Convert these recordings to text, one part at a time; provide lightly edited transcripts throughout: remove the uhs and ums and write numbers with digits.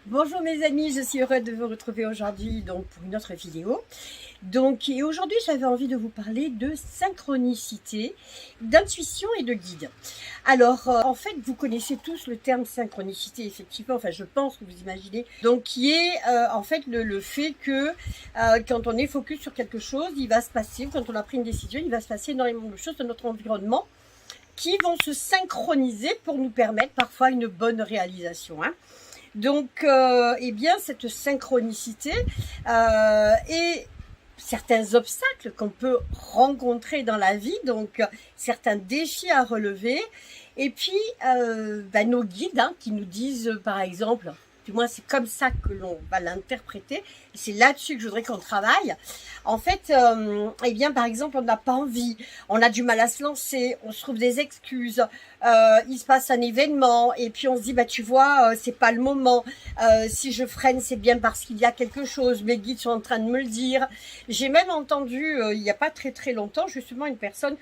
Bonjour mes amis, je suis heureuse de vous retrouver aujourd'hui donc pour une autre vidéo. Et aujourd'hui j'avais envie de vous parler de synchronicité, d'intuition et de guide. Alors en fait vous connaissez tous le terme synchronicité effectivement, enfin je pense que vous imaginez, donc qui est en fait le fait que quand on est focus sur quelque chose, il va se passer, quand on a pris une décision, il va se passer énormément de choses dans notre environnement qui vont se synchroniser pour nous permettre parfois une bonne réalisation. Eh bien, cette synchronicité et certains obstacles qu'on peut rencontrer dans la vie, certains défis à relever, et puis nos guides qui nous disent, par exemple, du moins c'est comme ça que l'on va l'interpréter, et c'est là-dessus que je voudrais qu'on travaille. En fait, eh bien, par exemple, on n'a pas envie, on a du mal à se lancer, on se trouve des excuses, il se passe un événement, et puis on se dit, bah tu vois, c'est pas le moment, si je freine, c'est bien parce qu'il y a quelque chose, mes guides sont en train de me le dire. J'ai même entendu, il n'y a pas très très longtemps, justement, une personne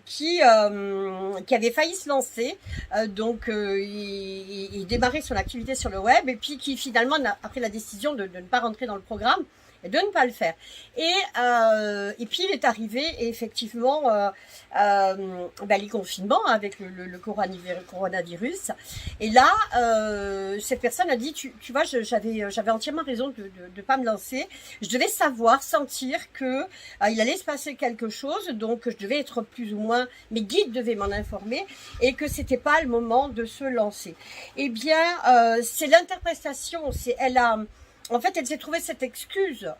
qui avait failli se lancer, il démarrait son activité sur le web, et puis qui finalement a pris la décision de ne pas rentrer dans le programme et de ne pas le faire. Et puis il est arrivé effectivement les confinements avec le coronavirus. Et là, cette personne a dit, tu vois, j'avais entièrement raison de ne pas me lancer. Je devais savoir, sentir que il allait se passer quelque chose, donc je devais être plus ou moins, mes guides devaient m'en informer, et que c'était pas le moment de se lancer. Eh bien, c'est l'interprétation, en fait, elle s'est trouvée cette excuse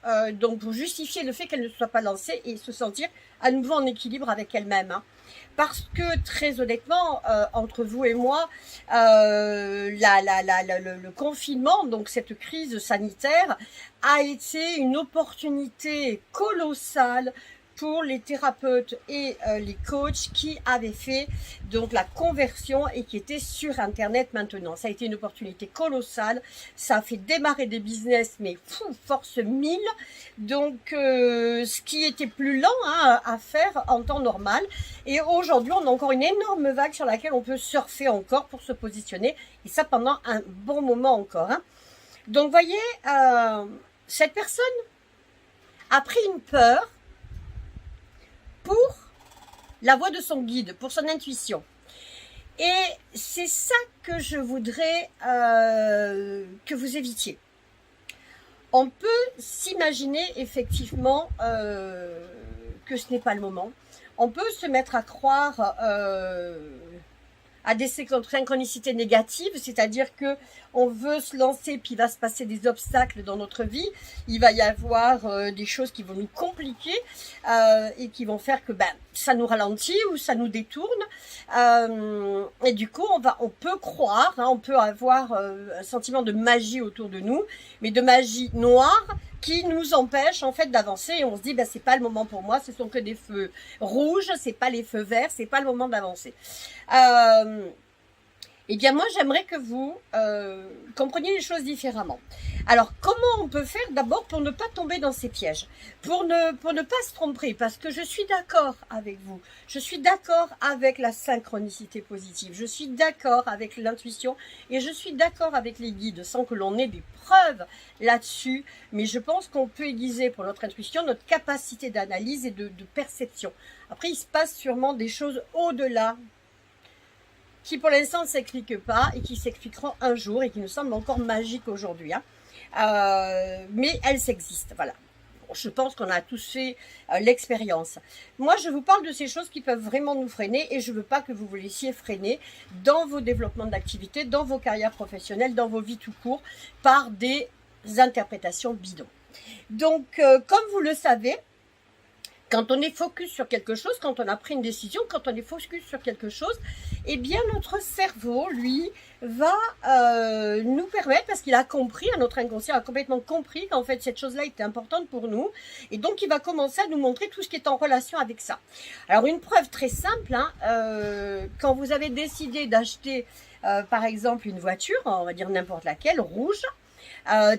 pour justifier le fait qu'elle ne soit pas lancée et se sentir à nouveau en équilibre avec elle-même. Parce que très honnêtement, entre vous et moi, le confinement, donc cette crise sanitaire, a été une opportunité colossale pour les thérapeutes et les coachs qui avaient fait donc la conversion et qui étaient sur internet maintenant. Ça a été une opportunité colossale, ça a fait démarrer des business mais force 1000, ce qui était plus lent à faire en temps normal, et aujourd'hui on a encore une énorme vague sur laquelle on peut surfer encore pour se positionner, et ça pendant un bon moment encore. Donc voyez, cette personne a pris une peur pour la voix de son guide, pour son intuition. Et c'est ça que je voudrais que vous évitiez. On peut s'imaginer effectivement que ce n'est pas le moment. On peut se mettre à croire à des synchronicités négatives, c'est-à-dire que on veut se lancer, puis il va se passer des obstacles dans notre vie, il va y avoir des choses qui vont nous compliquer et qui vont faire que ça nous ralentit ou ça nous détourne, et du coup on peut croire, on peut avoir un sentiment de magie autour de nous, mais de magie noire qui nous empêche en fait d'avancer, et on se dit c'est pas le moment pour moi, ce sont que des feux rouges, c'est pas les feux verts, c'est pas le moment d'avancer. Eh bien moi j'aimerais que vous compreniez les choses différemment. Alors comment on peut faire d'abord pour ne pas tomber dans ces pièges, pour ne pas se tromper, parce que je suis d'accord avec vous, je suis d'accord avec la synchronicité positive, je suis d'accord avec l'intuition, et je suis d'accord avec les guides, sans que l'on ait des preuves là-dessus, mais je pense qu'on peut aiguiser pour notre intuition, notre capacité d'analyse et de perception. Après il se passe sûrement des choses au-delà, qui pour l'instant ne s'expliquent pas et qui s'expliqueront un jour et qui nous semblent encore magiques aujourd'hui. Mais elles existent, voilà. Je pense qu'on a tous fait l'expérience. Moi, je vous parle de ces choses qui peuvent vraiment nous freiner, et je ne veux pas que vous vous laissiez freiner dans vos développements d'activité, dans vos carrières professionnelles, dans vos vies tout court, par des interprétations bidons. Comme vous le savez, quand on est focus sur quelque chose, quand on a pris une décision, quand on est focus sur quelque chose, eh bien notre cerveau, lui, va nous permettre, parce qu'il a compris, notre inconscient a complètement compris qu'en fait cette chose-là était importante pour nous, et donc il va commencer à nous montrer tout ce qui est en relation avec ça. Alors une preuve très simple, quand vous avez décidé d'acheter par exemple une voiture, on va dire n'importe laquelle, rouge,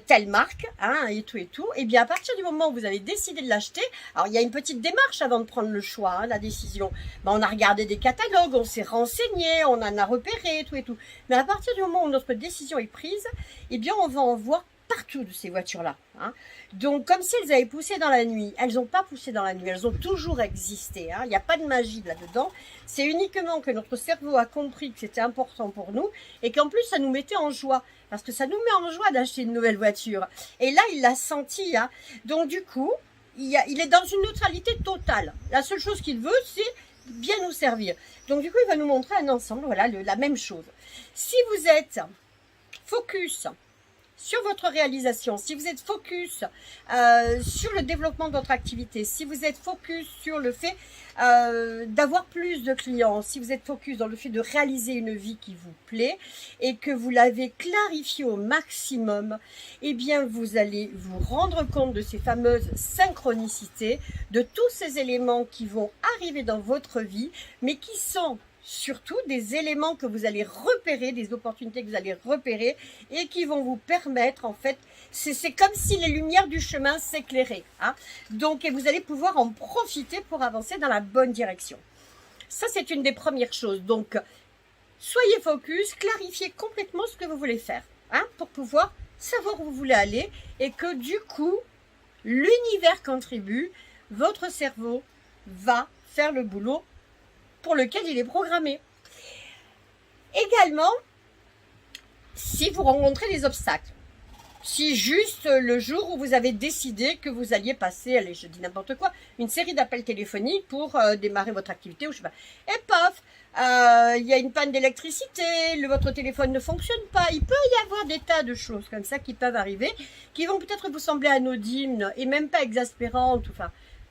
telle marque, hein, et tout, et bien à partir du moment où vous avez décidé de l'acheter, alors il y a une petite démarche avant de prendre le choix, hein, la décision. Ben, on a regardé des catalogues, on s'est renseigné, on en a repéré, et tout. Mais à partir du moment où notre décision est prise, eh bien on va en voir partout de ces voitures-là. Hein. Donc, comme si elles avaient poussé dans la nuit, elles n'ont pas poussé dans la nuit, elles ont toujours existé. Hein. Il n'y a pas de magie là-dedans. C'est uniquement que notre cerveau a compris que c'était important pour nous et qu'en plus, ça nous mettait en joie. Parce que ça nous met en joie d'acheter une nouvelle voiture. Et là, il l'a senti. Hein. Donc, du coup, il est dans une neutralité totale. La seule chose qu'il veut, c'est bien nous servir. Donc, du coup, il va nous montrer un ensemble, voilà, la même chose. Si vous êtes focus sur votre réalisation, si vous êtes focus sur le développement de votre activité, si vous êtes focus sur le fait d'avoir plus de clients, si vous êtes focus dans le fait de réaliser une vie qui vous plaît et que vous l'avez clarifié au maximum, eh bien vous allez vous rendre compte de ces fameuses synchronicités, de tous ces éléments qui vont arriver dans votre vie, mais qui sont surtout des éléments que vous allez repérer, des opportunités que vous allez repérer et qui vont vous permettre, en fait, c'est comme si les lumières du chemin s'éclairaient. Hein. Donc, et vous allez pouvoir en profiter pour avancer dans la bonne direction. Ça, c'est une des premières choses. Donc, soyez focus, clarifiez complètement ce que vous voulez faire, hein, pour pouvoir savoir où vous voulez aller et que du coup, l'univers contribue, votre cerveau va faire le boulot pour lequel il est programmé. Également, si vous rencontrez des obstacles, si juste le jour où vous avez décidé que vous alliez passer, allez, je dis n'importe quoi, une série d'appels téléphoniques pour démarrer votre activité, ou je sais pas, et paf, il y a une panne d'électricité, votre téléphone ne fonctionne pas, il peut y avoir des tas de choses comme ça qui peuvent arriver, qui vont peut-être vous sembler anodines et même pas exaspérantes, enfin,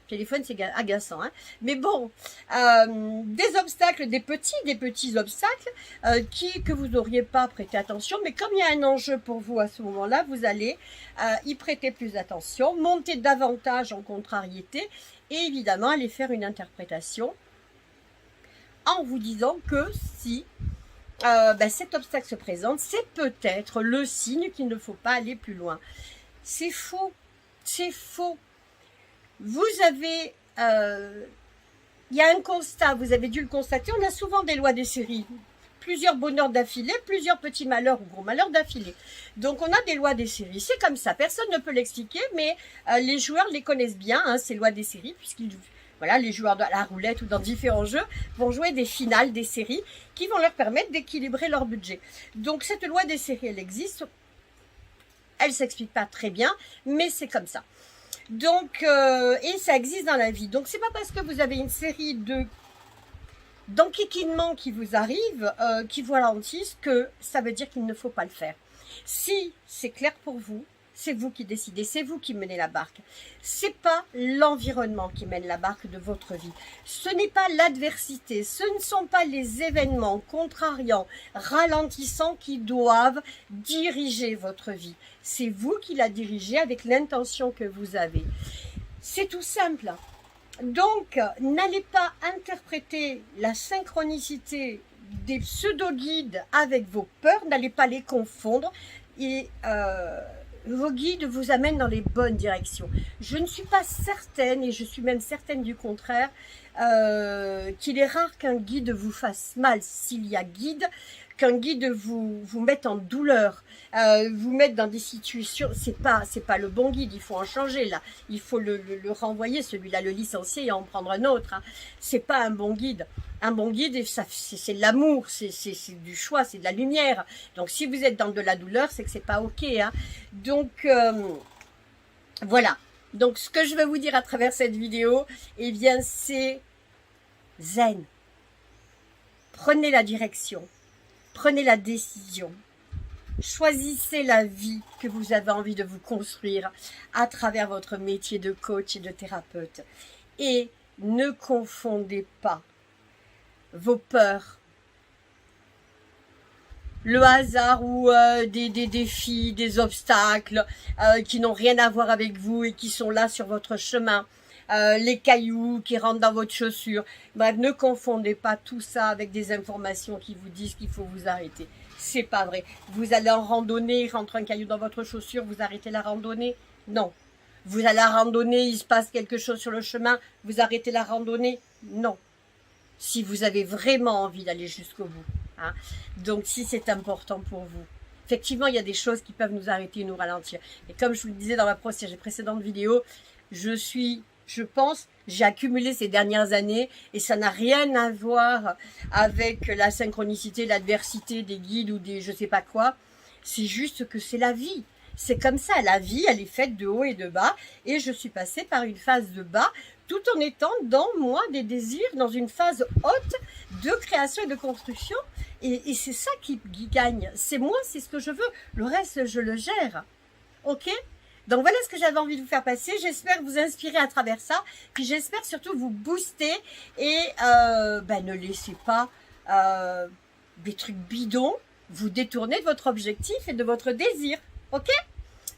téléphone, c'est agaçant, hein. Mais bon, des obstacles, des petits obstacles que vous n'auriez pas prêté attention, mais comme il y a un enjeu pour vous à ce moment-là, vous allez y prêter plus attention, monter davantage en contrariété et évidemment aller faire une interprétation en vous disant que si cet obstacle se présente, c'est peut-être le signe qu'il ne faut pas aller plus loin. C'est faux, c'est faux. Vous avez, il y a un constat, vous avez dû le constater, on a souvent des lois des séries, plusieurs bonheurs d'affilée, plusieurs petits malheurs ou gros malheurs d'affilée. Donc on a des lois des séries, c'est comme ça, personne ne peut l'expliquer, mais les joueurs les connaissent bien, hein, ces lois des séries, puisqu'ils, voilà, les joueurs de la roulette ou dans différents jeux vont jouer des finales des séries qui vont leur permettre d'équilibrer leur budget. Donc cette loi des séries, elle existe, elle ne s'explique pas très bien, mais c'est comme ça. Donc, et ça existe dans la vie. Donc, c'est pas parce que vous avez une série d'enquiquinements qui vous arrivent, qui vous ralentissent, que ça veut dire qu'il ne faut pas le faire. Si c'est clair pour vous, c'est vous qui décidez, c'est vous qui menez la barque. C'est pas l'environnement qui mène la barque de votre vie. Ce n'est pas l'adversité, ce ne sont pas les événements contrariants, ralentissants qui doivent diriger votre vie. C'est vous qui la dirigez avec l'intention que vous avez. C'est tout simple. Donc, n'allez pas interpréter la synchronicité des pseudo-guides avec vos peurs, n'allez pas les confondre et vos guides vous amènent dans les bonnes directions. Je ne suis pas certaine, et je suis même certaine du contraire, qu'il est rare qu'un guide vous fasse mal s'il y a guide, qu'un guide vous mette en douleur, vous mette dans des situations, c'est pas le bon guide, il faut en changer là, il faut le renvoyer celui-là, le licencier et en prendre un autre, hein. C'est pas un bon guide. Un bon guide, c'est de l'amour, c'est du choix, c'est de la lumière. Donc si vous êtes dans de la douleur, c'est que c'est pas ok, hein. Donc voilà. Donc ce que je vais vous dire à travers cette vidéo, eh bien c'est zen. Prenez la direction. Prenez la décision. Choisissez la vie que vous avez envie de vous construire à travers votre métier de coach et de thérapeute. Et ne confondez pas vos peurs, le hasard ou des défis, des obstacles qui n'ont rien à voir avec vous et qui sont là sur votre chemin. Les cailloux qui rentrent dans votre chaussure. Bref, ne confondez pas tout ça avec des informations qui vous disent qu'il faut vous arrêter. C'est pas vrai. Vous allez en randonnée, il rentre un caillou dans votre chaussure, vous arrêtez la randonnée? Non. Vous allez à la randonnée, il se passe quelque chose sur le chemin, vous arrêtez la randonnée? Non. Si vous avez vraiment envie d'aller jusqu'au bout. Hein. Donc si c'est important pour vous. Effectivement, il y a des choses qui peuvent nous arrêter et nous ralentir. Et comme je vous le disais dans ma précédente vidéo, je pense, j'ai accumulé ces dernières années et ça n'a rien à voir avec la synchronicité, l'adversité des guides ou des je sais pas quoi. C'est juste que c'est la vie. C'est comme ça, la vie, elle est faite de haut et de bas. Et je suis passée par une phase de bas tout en étant dans moi des désirs, dans une phase haute de création et de construction. Et c'est ça qui gagne. C'est moi, c'est ce que je veux. Le reste, je le gère. Ok ? Donc voilà ce que j'avais envie de vous faire passer. J'espère vous inspirer à travers ça. Puis j'espère surtout vous booster. Et ne laissez pas des trucs bidons vous détourner de votre objectif et de votre désir. Ok ?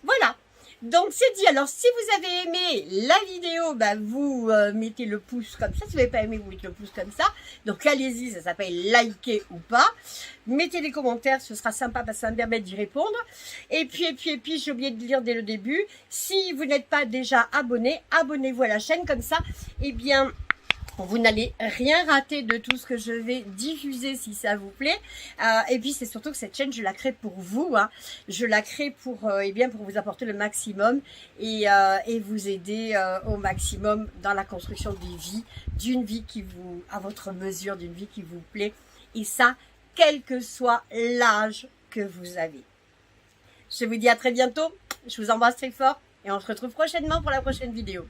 Voilà. Donc c'est dit. Alors si vous avez aimé la vidéo, vous mettez le pouce comme ça. Si vous n'avez pas aimé, vous mettez le pouce comme ça. Donc allez-y, ça s'appelle liker ou pas. Mettez des commentaires, ce sera sympa parce que ça va me permettre d'y répondre. Et puis j'ai oublié de dire dès le début, si vous n'êtes pas déjà abonné, abonnez-vous à la chaîne comme ça. Eh bien, vous n'allez rien rater de tout ce que je vais diffuser si ça vous plaît. Et puis c'est surtout que cette chaîne, je la crée pour vous. Hein. Je la crée pour vous apporter le maximum et vous aider au maximum dans la construction des vies, d'une vie qui vous, à votre mesure, d'une vie qui vous plaît. Et ça, quel que soit l'âge que vous avez. Je vous dis à très bientôt. Je vous embrasse très fort et on se retrouve prochainement pour la prochaine vidéo.